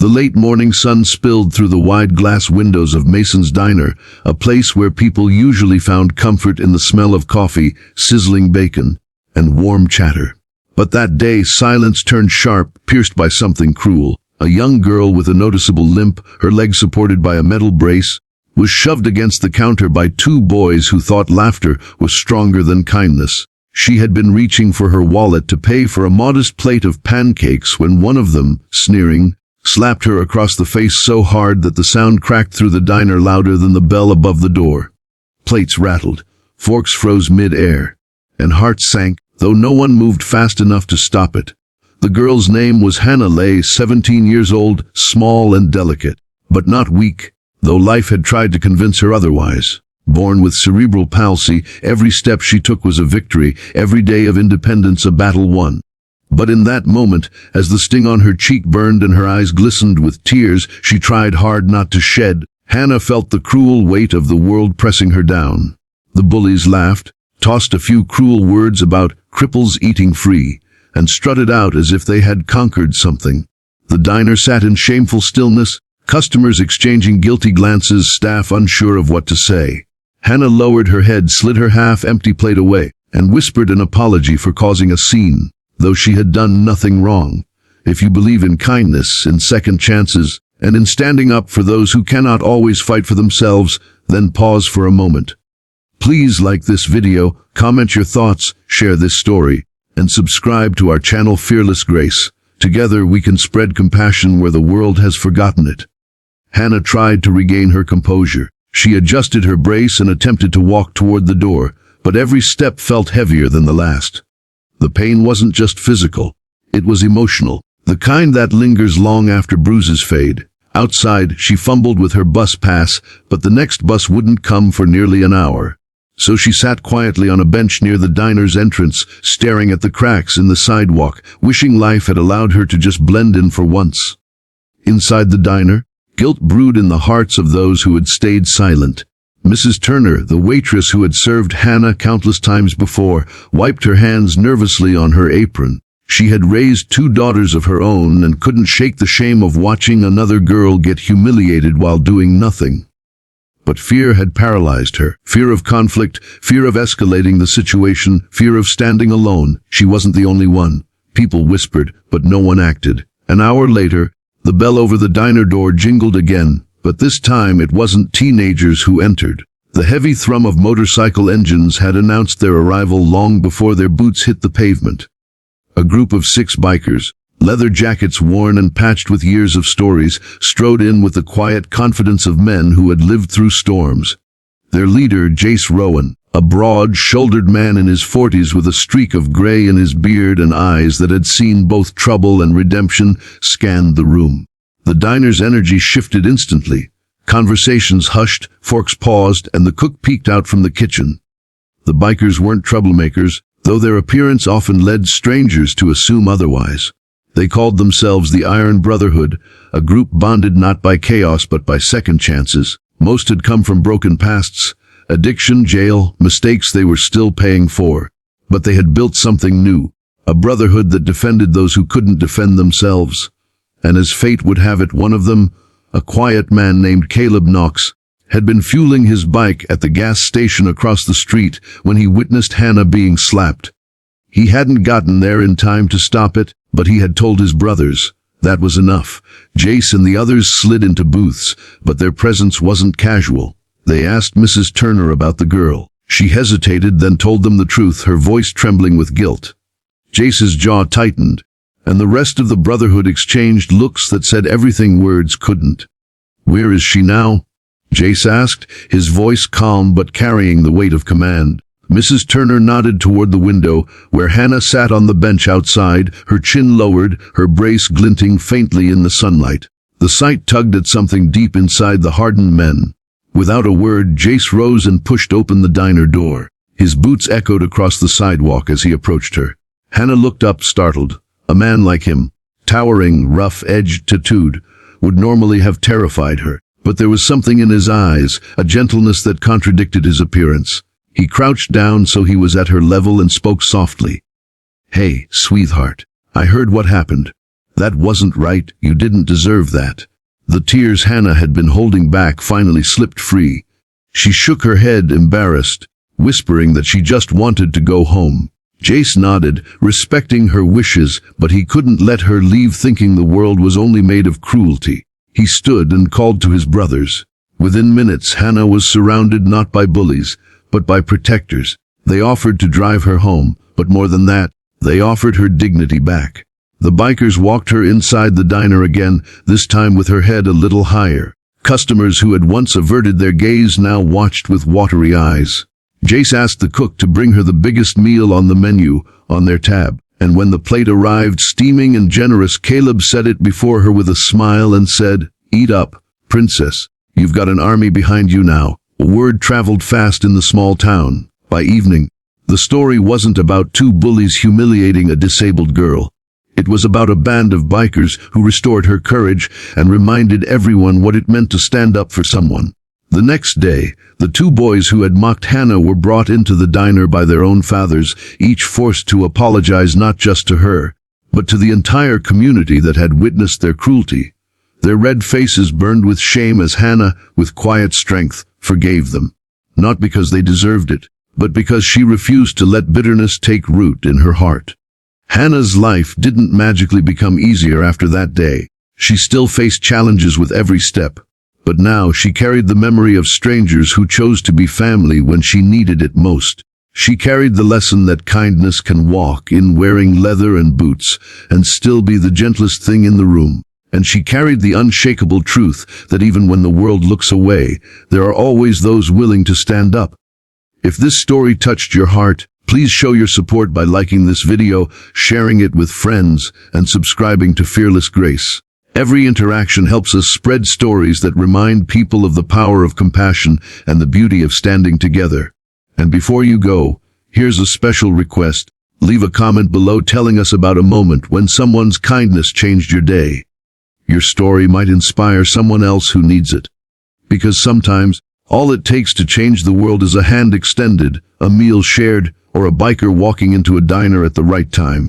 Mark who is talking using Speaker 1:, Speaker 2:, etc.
Speaker 1: The late morning sun spilled through the wide glass windows of Mason's Diner, a place where people usually found comfort in the smell of coffee, sizzling bacon, and warm chatter. But that day silence turned sharp, pierced by something cruel. A young girl with a noticeable limp, her leg supported by a metal brace, was shoved against the counter by two boys who thought laughter was stronger than kindness. She had been reaching for her wallet to pay for a modest plate of pancakes when one of them, sneering, slapped her across the face so hard that the sound cracked through the diner louder than the bell above the door. Plates rattled, forks froze mid-air, and hearts sank, though no one moved fast enough to stop it. The girl's name was Hannah Lay, 17 years old, small and delicate, but not weak, though life had tried to convince her otherwise. Born with cerebral palsy, every step she took was a victory, every day of independence a battle won. But in that moment, as the sting on her cheek burned and her eyes glistened with tears she tried hard not to shed, Hannah felt the cruel weight of the world pressing her down. The bullies laughed, tossed a few cruel words about cripples eating free, and strutted out as if they had conquered something. The diner sat in shameful stillness, customers exchanging guilty glances, staff unsure of what to say. Hannah lowered her head, slid her half-empty plate away, and whispered an apology for causing a scene, though she had done nothing wrong. If you believe in kindness, in second chances, and in standing up for those who cannot always fight for themselves, then pause for a moment. Please like this video, comment your thoughts, share this story, and subscribe to our channel Fearless Grace. Together we can spread compassion where the world has forgotten it. Hannah tried to regain her composure. She adjusted her brace and attempted to walk toward the door, but every step felt heavier than the last. The pain wasn't just physical, it was emotional, the kind that lingers long after bruises fade. Outside, she fumbled with her bus pass, but the next bus wouldn't come for nearly an hour. So she sat quietly on a bench near the diner's entrance, staring at the cracks in the sidewalk, wishing life had allowed her to just blend in for once. Inside the diner, guilt brewed in the hearts of those who had stayed silent. Mrs. Turner, the waitress who had served Hannah countless times before, wiped her hands nervously on her apron. She had raised two daughters of her own and couldn't shake the shame of watching another girl get humiliated while doing nothing. But fear had paralyzed her. Fear of conflict, fear of escalating the situation, fear of standing alone. She wasn't the only one. People whispered, but no one acted. An hour later, the bell over the diner door jingled again, but this time it wasn't teenagers who entered. The heavy thrum of motorcycle engines had announced their arrival long before their boots hit the pavement. A group of 6 bikers, leather jackets worn and patched with years of stories, strode in with the quiet confidence of men who had lived through storms. Their leader, Jace Rowan, a broad-shouldered man in his 40s with a streak of gray in his beard and eyes that had seen both trouble and redemption, scanned the room. The diner's energy shifted instantly. Conversations hushed, forks paused, and the cook peeked out from the kitchen. The bikers weren't troublemakers, though their appearance often led strangers to assume otherwise. They called themselves the Iron Brotherhood, a group bonded not by chaos but by second chances. Most had come from broken pasts, addiction, jail, mistakes they were still paying for. But they had built something new, a brotherhood that defended those who couldn't defend themselves. And as fate would have it, one of them, a quiet man named Caleb Knox, had been fueling his bike at the gas station across the street when he witnessed Hannah being slapped. He hadn't gotten there in time to stop it, but he had told his brothers. That was enough. Jace and the others slid into booths, but their presence wasn't casual. They asked Mrs. Turner about the girl. She hesitated, then told them the truth, her voice trembling with guilt. Jace's jaw tightened, and the rest of the Brotherhood exchanged looks that said everything words couldn't. "Where is she now?" Jace asked, his voice calm but carrying the weight of command. Mrs. Turner nodded toward the window, where Hannah sat on the bench outside, her chin lowered, her brace glinting faintly in the sunlight. The sight tugged at something deep inside the hardened men. Without a word, Jace rose and pushed open the diner door. His boots echoed across the sidewalk as he approached her. Hannah looked up, startled. A man like him, towering, rough-edged, tattooed, would normally have terrified her. But there was something in his eyes, a gentleness that contradicted his appearance. He crouched down so he was at her level and spoke softly. "Hey, sweetheart. I heard what happened. That wasn't right, you didn't deserve that. The tears Hannah had been holding back finally slipped free. She shook her head, embarrassed, whispering that she just wanted to go home. Jace nodded, respecting her wishes, but he couldn't let her leave thinking the world was only made of cruelty. He stood and called to his brothers. Within minutes, Hannah was surrounded not by bullies, but by protectors. They offered to drive her home, but more than that, they offered her dignity back. The bikers walked her inside the diner again, this time with her head a little higher. Customers who had once averted their gaze now watched with watery eyes. Jace asked the cook to bring her the biggest meal on the menu, on their tab, and when the plate arrived steaming and generous, Caleb set it before her with a smile and said, "Eat up, princess. You've got an army behind you now." Word traveled fast in the small town. By evening, the story wasn't about two bullies humiliating a disabled girl. It was about a band of bikers who restored her courage and reminded everyone what it meant to stand up for someone. The next day, the two boys who had mocked Hannah were brought into the diner by their own fathers, each forced to apologize not just to her, but to the entire community that had witnessed their cruelty. Their red faces burned with shame as Hannah, with quiet strength, forgave them. Not because they deserved it, but because she refused to let bitterness take root in her heart. Hannah's life didn't magically become easier after that day. She still faced challenges with every step. But now she carried the memory of strangers who chose to be family when she needed it most. She carried the lesson that kindness can walk in wearing leather and boots and still be the gentlest thing in the room. And she carried the unshakable truth that even when the world looks away, there are always those willing to stand up. If this story touched your heart, please show your support by liking this video, sharing it with friends, and subscribing to Fearless Grace. Every interaction helps us spread stories that remind people of the power of compassion and the beauty of standing together. And before you go, here's a special request. Leave a comment below telling us about a moment when someone's kindness changed your day. Your story might inspire someone else who needs it. Because sometimes, all it takes to change the world is a hand extended, a meal shared, or a biker walking into a diner at the right time.